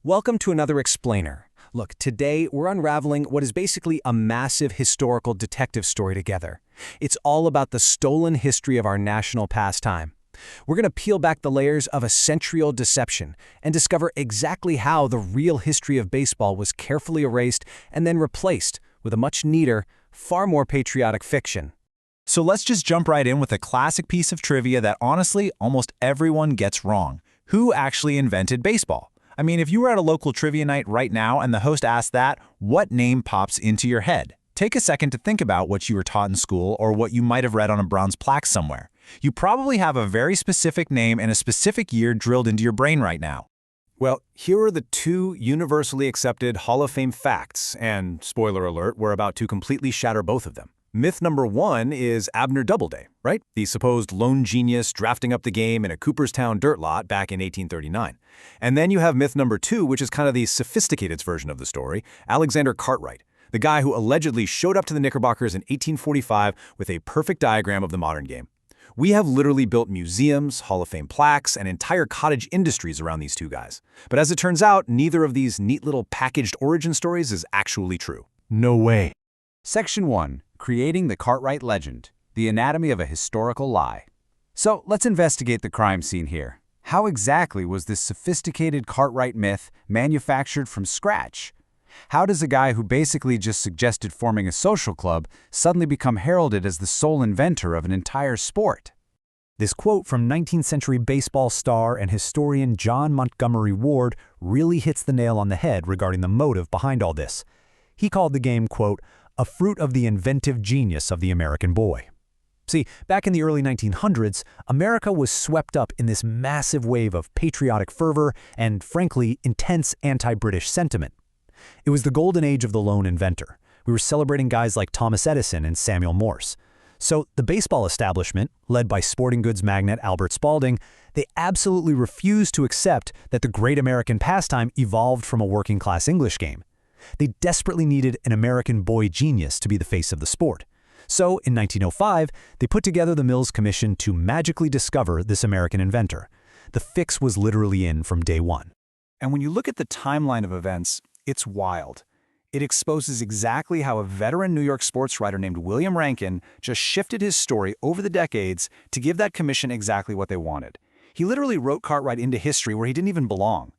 Welcome to another explainer. Look, today we're unraveling what is basically a massive historical detective story together. It's all about the stolen history of our national pastime. We're going to peel back the layers of a century-old deception and discover exactly how the real history of baseball was carefully erased and then replaced with a much neater, far more patriotic fiction. So let's just jump right in with a classic piece of trivia that honestly almost everyone gets wrong. Who actually invented baseball? I mean, if you were at a local trivia night right now and the host asked that, what name pops into your head? Take a second to think about what you were taught in school or what you might have read on a bronze plaque somewhere. You probably have a very specific name and a specific year drilled into your brain right now. Well, here are the two universally accepted Hall of Fame facts, and spoiler alert, we're about to completely shatter both of them. Myth number one is Abner Doubleday, right? The supposed lone genius drafting up the game in a Cooperstown dirt lot back in 1839. And then you have myth number two, which is kind of the sophisticated version of the story, Alexander Cartwright, the guy who allegedly showed up to the Knickerbockers in 1845 with a perfect diagram of the modern game. We have literally built museums, Hall of Fame plaques, and entire cottage industries around these two guys. But as it turns out, neither of these neat little packaged origin stories is actually true. No way. Section 1. Creating the Cartwright Legend, the anatomy of a historical lie. So let's investigate the crime scene here. How exactly was this sophisticated Cartwright myth manufactured from scratch? How does a guy who basically just suggested forming a social club suddenly become heralded as the sole inventor of an entire sport? This quote from 19th century baseball star and historian John Montgomery Ward really hits the nail on the head regarding the motive behind all this. He called the game, quote, a fruit of the inventive genius of the American boy. See, back in the early 1900s, America was swept up in this massive wave of patriotic fervor and, frankly, intense anti-British sentiment. It was the golden age of the lone inventor. We were celebrating guys like Thomas Edison and Samuel Morse. So the baseball establishment, led by sporting goods magnate Albert Spalding, they absolutely refused to accept that the great American pastime evolved from a working-class English game. They desperately needed an American boy genius to be the face of the sport. So, in 1905, they put together the Mills Commission to magically discover this American inventor. The fix was literally in from day one. And when you look at the timeline of events, it's wild. It exposes exactly how a veteran New York sports writer named William Rankin just shifted his story over the decades to give that commission exactly what they wanted. He literally wrote Cartwright into history where he didn't even belong.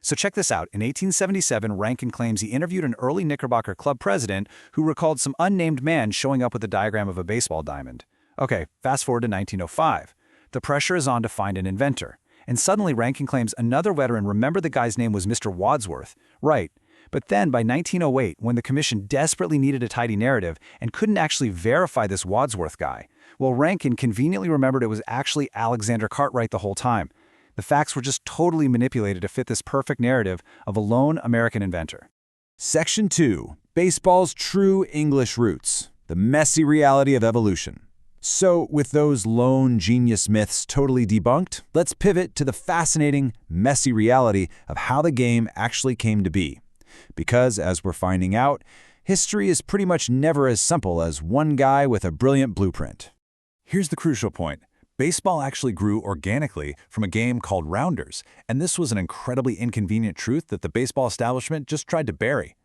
So check this out. In 1877, Rankin claims he interviewed an early Knickerbocker club president who recalled some unnamed man showing up with a diagram of a baseball diamond. Okay, fast forward to 1905. The pressure is on to find an inventor. And suddenly Rankin claims another veteran remembered the guy's name was Mr. Wadsworth. Right. But then by 1908, when the commission desperately needed a tidy narrative and couldn't actually verify this Wadsworth guy, well, Rankin conveniently remembered it was actually Alexander Cartwright the whole time. The facts were just totally manipulated to fit this perfect narrative of a lone American inventor. Section 2. Baseball's true English roots, the messy reality of evolution. So, with those lone genius myths totally debunked, let's pivot to the fascinating, messy reality of how the game actually came to be. Because, as we're finding out, history is pretty much never as simple as one guy with a brilliant blueprint. Here's the crucial point. Baseball actually grew organically from a game called rounders, and this was an incredibly inconvenient truth that the baseball establishment just tried to bury.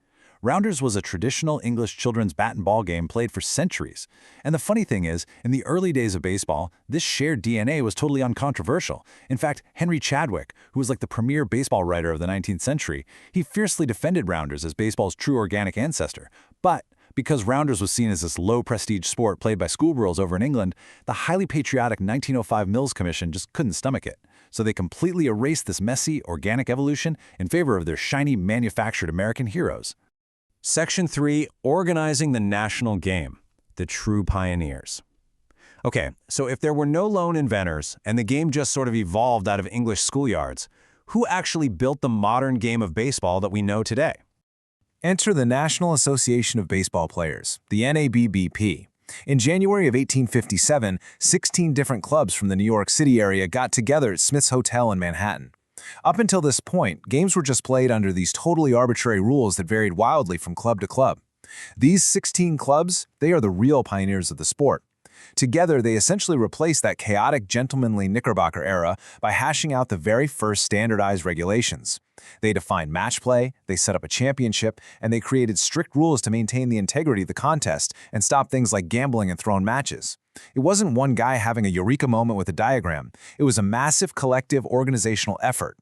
Rounders was a traditional English children's bat and ball game played for centuries. And the funny thing is, in the early days of baseball, this shared DNA was totally uncontroversial. In fact, Henry Chadwick, who was like the premier baseball writer of the 19th century, he fiercely defended rounders as baseball's true organic ancestor. But because rounders was seen as this low-prestige sport played by schoolgirls over in England, the highly patriotic 1905 Mills Commission just couldn't stomach it. So they completely erased this messy, organic evolution in favor of their shiny, manufactured American heroes. Section 3. Organizing the national game. The true pioneers. Okay, so if there were no lone inventors and the game just sort of evolved out of English schoolyards, who actually built the modern game of baseball that we know today? Enter the National Association of Baseball Players, the NABBP. In January of 1857, 16 different clubs from the New York City area got together at Smith's Hotel in Manhattan. Up until this point, games were just played under these totally arbitrary rules that varied wildly from club to club. These 16 clubs, they are the real pioneers of the sport. Together, they essentially replaced that chaotic gentlemanly Knickerbocker era by hashing out the very first standardized regulations. They defined match play, they set up a championship, and they created strict rules to maintain the integrity of the contest and stop things like gambling and thrown matches. It wasn't one guy having a eureka moment with a diagram. It was a massive collective organizational effort.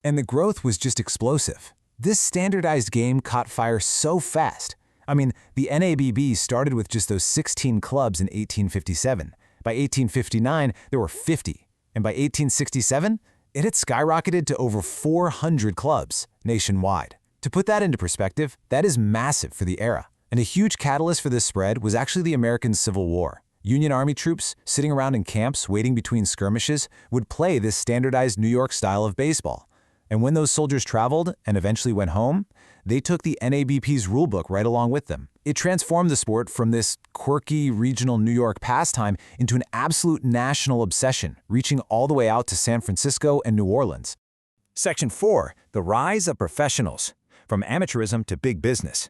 And the growth was just explosive. This standardized game caught fire so fast. I mean, the NABB started with just those 16 clubs in 1857. By 1859, there were 50. And by 1867, it had skyrocketed to over 400 clubs nationwide. To put that into perspective, that is massive for the era. And a huge catalyst for this spread was actually the American Civil War. Union Army troops, sitting around in camps waiting between skirmishes, would play this standardized New York style of baseball. And when those soldiers traveled and eventually went home, they took the NABP's rulebook right along with them. It transformed the sport from this quirky regional New York pastime into an absolute national obsession, reaching all the way out to San Francisco and New Orleans. Section 4. The Rise of Professionals. From amateurism to big business.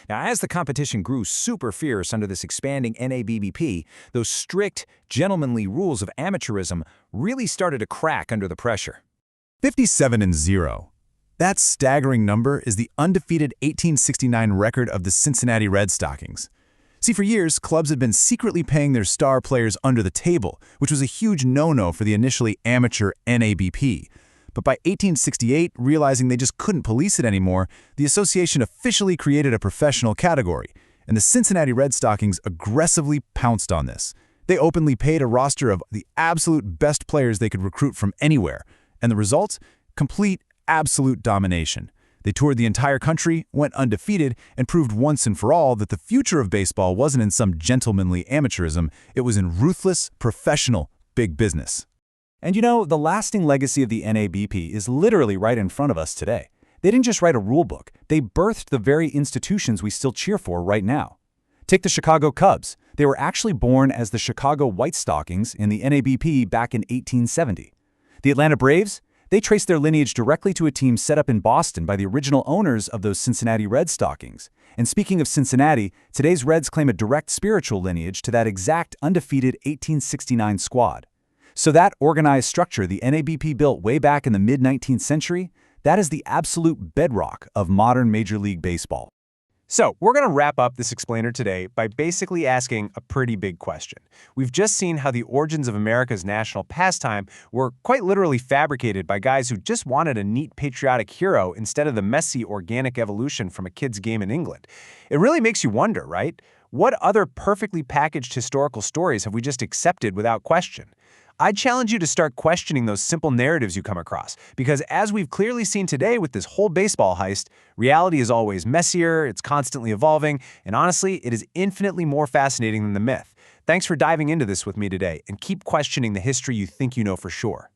Now, as the competition grew super fierce under this expanding NABBP, those strict, gentlemanly rules of amateurism really started to crack under the pressure. 57-0. That staggering number is the undefeated 1869 record of the Cincinnati Red Stockings. See, for years, clubs had been secretly paying their star players under the table, which was a huge no-no for the initially amateur NABP. But by 1868, realizing they just couldn't police it anymore, the association officially created a professional category, and the Cincinnati Red Stockings aggressively pounced on this. They openly paid a roster of the absolute best players they could recruit from anywhere, and the result? Complete, absolute domination. They toured the entire country, went undefeated, and proved once and for all that the future of baseball wasn't in some gentlemanly amateurism, it was in ruthless, professional, big business. And you know, the lasting legacy of the NABP is literally right in front of us today. They didn't just write a rule book, they birthed the very institutions we still cheer for right now. Take the Chicago Cubs. They were actually born as the Chicago White Stockings in the NABP back in 1870. The Atlanta Braves? They traced their lineage directly to a team set up in Boston by the original owners of those Cincinnati Red Stockings. And speaking of Cincinnati, today's Reds claim a direct spiritual lineage to that exact undefeated 1869 squad. So that organized structure the NABP built way back in the mid-19th century, that is the absolute bedrock of modern Major League Baseball. So, we're going to wrap up this explainer today by basically asking a pretty big question. We've just seen how the origins of America's national pastime were quite literally fabricated by guys who just wanted a neat patriotic hero instead of the messy organic evolution from a kid's game in England. It really makes you wonder, right? What other perfectly packaged historical stories have we just accepted without question? I challenge you to start questioning those simple narratives you come across, because as we've clearly seen today with this whole baseball heist, reality is always messier, it's constantly evolving, and honestly, it is infinitely more fascinating than the myth. Thanks for diving into this with me today, and keep questioning the history you think you know for sure.